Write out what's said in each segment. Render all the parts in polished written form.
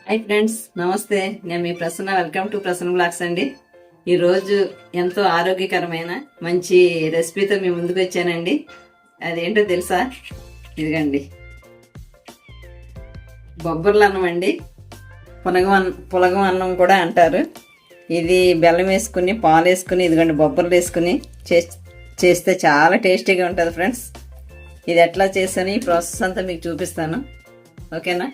Hi friends, నమస్తే. నేను మీ Prasanna. Welcome to Prasanna blogs అండి. ఈరోజు ఎంతో ఆరోగ్యకరమైన మంచి రెసిపీతో మీ ముందుకు వచ్చానండి. అదేంటో తెలుసా? ఇదిగండి, బొబ్బర్ల అన్నం అండి. పులగం అన్నం కూడా అంటారు. ఇది బెల్లం వేసుకుని, పాలు వేసుకుని, ఇదిగండి బొబ్బర్లు వేసుకుని చేస్తే చాలా టేస్టీగా ఉంటుంది ఫ్రెండ్స్. ఇది ఎట్లా చేసాను, ఈ ప్రాసెస్ అంతా మీకు చూపిస్తాను. ఓకేనా?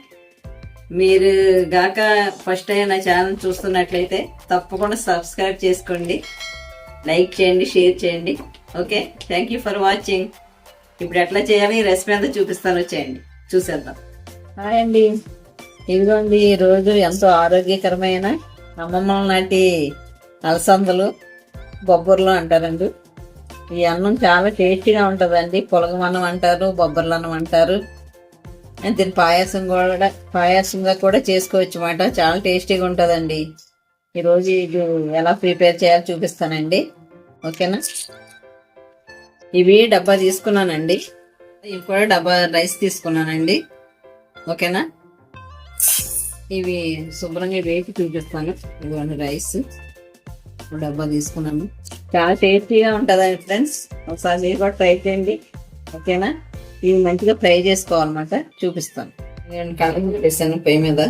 మీరు గాక ఫస్ట్ టైం నా ఛానల్ చూస్తున్నట్లయితే తప్పకుండా సబ్స్క్రైబ్ చేసుకోండి, లైక్ చేయండి, షేర్ చేయండి. Okay, thank you for watching. ఇప్పుడు ఎట్లా చేయాలి ఈ రెసిపీ అంతా చూపిస్తాను, వచ్చేయండి చూసేద్దాం. హాయ్ అండి, ఇదిగోండి ఈరోజు ఎంతో ఆరోగ్యకరమైన అమ్మమ్మ నాటి అలసందలు బొబ్బర్లు అంటారండి. ఈ అన్నం చాలా టేస్టీగా ఉంటుందండి. పులగం అన్నం అంటారు, బొబ్బర్లు అన్నం అంటారు. దీని పాయాసంగా కూడా చేసుకోవచ్చు అన్నమాట. చాలా టేస్టీగా ఉంటుందండి. ఈరోజు ఇది ఎలా ప్రిపేర్ చేయాలో చూపిస్తానండి. ఓకేనా? ఇవి డబ్బా తీసుకున్నానండి. ఇవి కూడా డబ్బా రైస్ తీసుకున్నానండి. ఓకేనా? ఇవి శుభ్రంగా వేసి చూపిస్తాను. ఇదిగోండి రైస్ డబ్బా తీసుకున్నాను. చాలా టేస్టీగా ఉంటుందండి ఫ్రెండ్స్. ఒకసారి మీరు కూడా ట్రై చేయండి. ఓకేనా? ఇవి మంచిగా ఫ్రై చేసుకోవాలన్నమాట. చూపిస్తాను. నేను కలర్ పెట్టేసాను పొయ్యి మీద.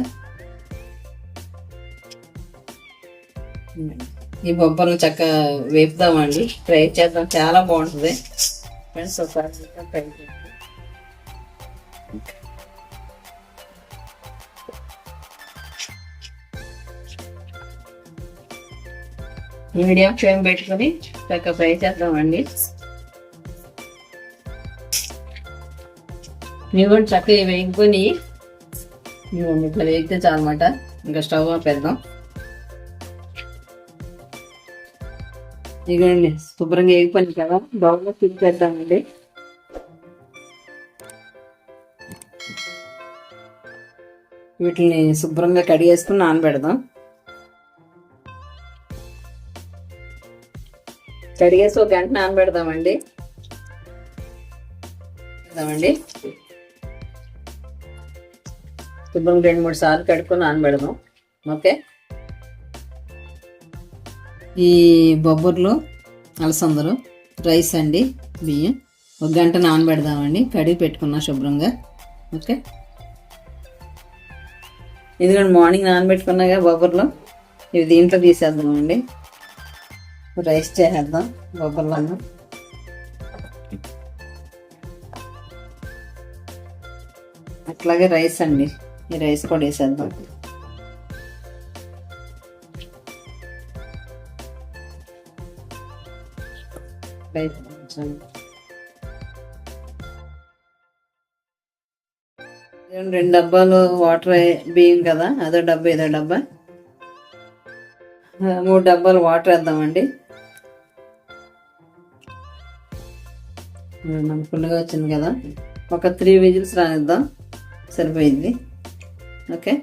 ఈ బొబ్బర్లు చక్కగా వేపుదామండి, ఫ్రై చేద్దాం. చాలా బాగుంటుంది ఫ్రెండ్స్. ఒకసారి ఫ్రై చేద్దాం. మీడియం ఫ్లేమ్ పెట్టుకొని చక్కగా ఫ్రై చేద్దామండి. ఇవి కూడా చక్కగా వేసుకొని ఇట్లా వేగితే చాలన్నమాట. ఇంకా స్టవ్ ఆపేద్దాం. ఇదిగోండి శుభ్రంగా వేగిపోయింది కదా, బౌల్లో తిరిగేద్దామండి. వీటిని శుభ్రంగా కడిగేసుకుని నానబెడదాం. కడిగేసి ఒక గంట నానబెడదామండి. శుభ్రం 2-3 సార్లు కడుక్కొని నానబెడదాం. ఓకే, ఈ బొబ్బర్లు అలసందలు రైస్ అండి, బియ్యం ఒక గంట నానబెడదామండి. కడిగి పెట్టుకున్నా శుభ్రంగా. ఓకే, ఇదిగోండి మార్నింగ్ నానబెట్టుకున్నాగా బొబ్బర్లు. ఇవి దీంట్లో తీసేద్దామండి. రైస్ చేసేద్దాం బొబ్బర్లు అన్నం. అట్లాగే రైస్ అండి, ఈ రైస్ కూడా వేసేద్దాం. రైస్ 2 డబ్బాలు వాటర్ బియ్యం కదా, అదో డబ్బా ఇదో డబ్బా, 3 డబ్బాలు వాటర్ వేద్దామండి. మనకు ఫుల్గా వచ్చింది కదా, ఒక 3 విజిల్స్ రానిద్దాం, సరిపోయింది. ఓకే,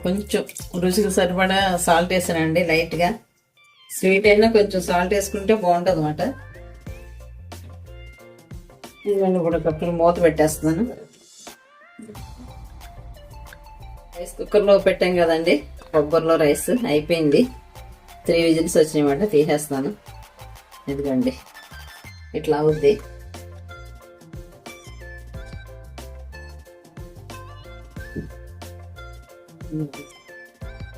కొంచెం రుచికి సరిపడా సాల్ట్ వేసానండి, లైట్గా. స్వీట్ అయినా కొంచెం సాల్ట్ వేసుకుంటే బాగుంటుంది అన్నమాట. ఇదిగోండి కూడా కప్పులు మూత పెట్టేస్తున్నాను. రైస్ కుక్కర్లో పెట్టాం కదండి, బొబ్బర్లో రైస్ అయిపోయింది. 3 విజిల్స్ వచ్చినాయి అన్నమాట. తీసేస్తాను. ఇదిగోండి ఇట్లా అవుద్ది.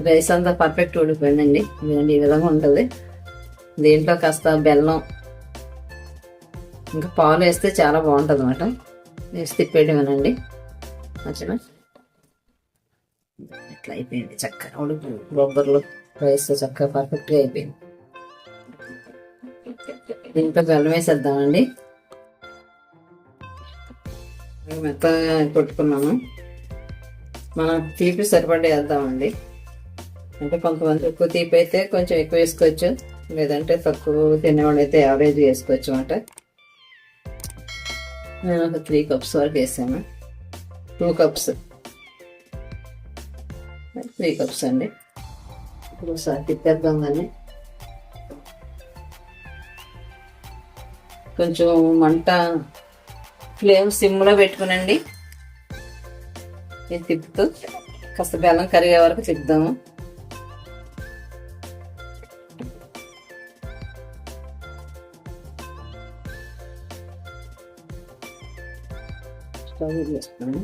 రైస్ అంతా పర్ఫెక్ట్ ఉడిపోయిందండి. ఇదండి ఈ విధంగా ఉంటుంది. దీంట్లో కాస్త బెల్లం ఇంకా పాలు వేస్తే చాలా బాగుంటుంది అన్నమాట. వేసి తిప్పేయడమేనండి. నచ్చిన ఇట్లా అయిపోయింది చక్కగా ఉడికి బొబ్బర్లు రైస్ చక్కగా పర్ఫెక్ట్గా అయిపోయింది. దీంట్లో బెల్లం వేసేద్దామండి. మెత్తగా కొట్టుకున్నాము. మనం తీపి సరిపడా వేద్దామండి. అంటే కొంతమంది ఎక్కువ తీపి అయితే కొంచెం ఎక్కువ వేసుకోవచ్చు, లేదంటే తక్కువ తినేవాళ్ళు అయితే యావరేజ్ వేసుకోవచ్చు అన్నమాట. నేను ఒక 3 కప్స్ వరకు వేసాను. 2 కప్స్ 3 కప్స్ అండి. ఇప్పుడు ఒకసారి తిప్పేద్దాం. దాన్ని కొంచెం మంట ఫ్లేమ్ సిమ్లో పెట్టుకునండి. ఇది తిప్పుతూ కాస్త బెల్లం కరిగే వరకు తిప్పుదాము. స్టవ్ వేసుకున్నాము.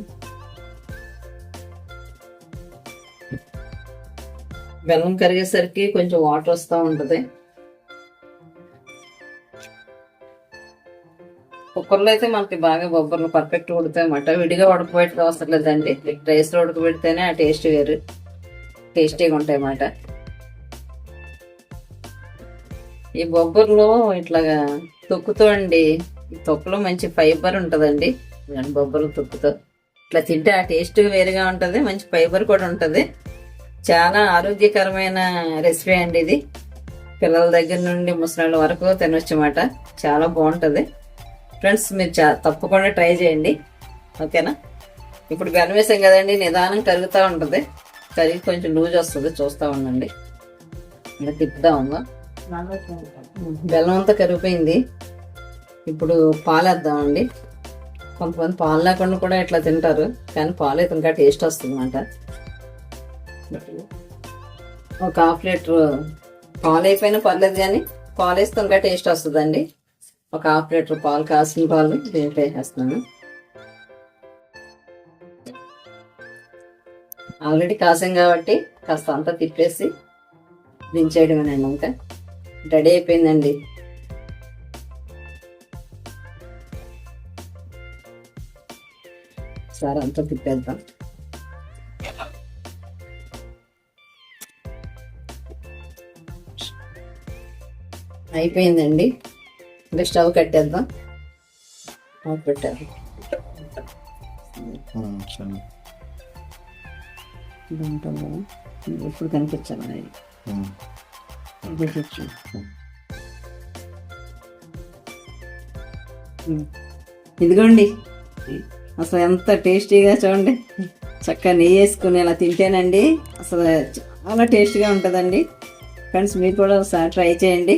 బెల్లం కరిగేసరికి కొంచెం వాటర్ వస్తూ ఉంటుంది. కుక్కర్లో అయితే మనకి బాగా బొబ్బర్లు పర్ఫెక్ట్ ఉడుతాయి అన్నమాట. విడిగా ఉడకబెట్టుకు అవసరం లేదండి. రైస్లో ఉడకబెడితేనే ఆ టేస్ట్ వేరు, టేస్టీగా ఉంటాయి అన్నమాట. ఈ బొబ్బర్లు ఇట్లాగా తొక్కుతో అండి, ఈ తొక్కులో మంచి ఫైబర్ ఉంటుందండి. బొబ్బర్లు తొక్కుతో ఇట్లా తింటే ఆ టేస్ట్ వేరుగా ఉంటుంది, మంచి ఫైబర్ కూడా ఉంటుంది. చాలా ఆరోగ్యకరమైన రెసిపీ అండి ఇది. పిల్లల దగ్గర నుండి ముసలాళ్ళ వరకు తినొచ్చు అన్నమాట. చాలా బాగుంటుంది ఫ్రెండ్స్, మీరు తప్పకుండా ట్రై చేయండి. ఓకేనా? ఇప్పుడు బెల్లం వేసాం కదండి, నిదానం కరుగుతూ ఉంటుంది. కరిగి కొంచెం లూజ్ వస్తుంది, చూస్తూ ఉండండి. ఇలా తిప్పుతా ఉందా. బెల్లం అంతా కరిగిపోయింది. ఇప్పుడు పాలు వేద్దామండి. కొంతమంది పాలు లేకుండా కూడా ఇట్లా తింటారు, కానీ పాలు అయితే ఇంకా టేస్ట్ వస్తుంది అన్నమాట. ఒక 1/2 లీటర్ పాలు అయిపోయినా పర్లేదు, కానీ పాలు వేస్తే ఇంకా టేస్ట్ వస్తుందండి. ఒక 1/2 లీటర్ పాలు, కాసిన పాలు దీంట్లో వేసేస్తున్నాను. ఆల్రెడీ కాసాం కాబట్టి కాస్త అంతా తిప్పేసి దించేయడమేనండి. ఇంకా రెడీ అయిపోయిందండి. సరే అంతా తిప్పేద్దాం. అయిపోయిందండి. ఇంకా స్టవ్ కట్టేద్దాం. పెట్టారు ఇప్పుడు కనిపించాలి. ఇదిగోండి, అసలు ఎంత టేస్టీగా చూడండి. చక్కగా నెయ్యి వేసుకుని ఇలా తింటేనండి అసలు చాలా టేస్టీగా ఉంటుందండి. ఫ్రెండ్స్, మీరు కూడా ఒకసారి ట్రై చేయండి.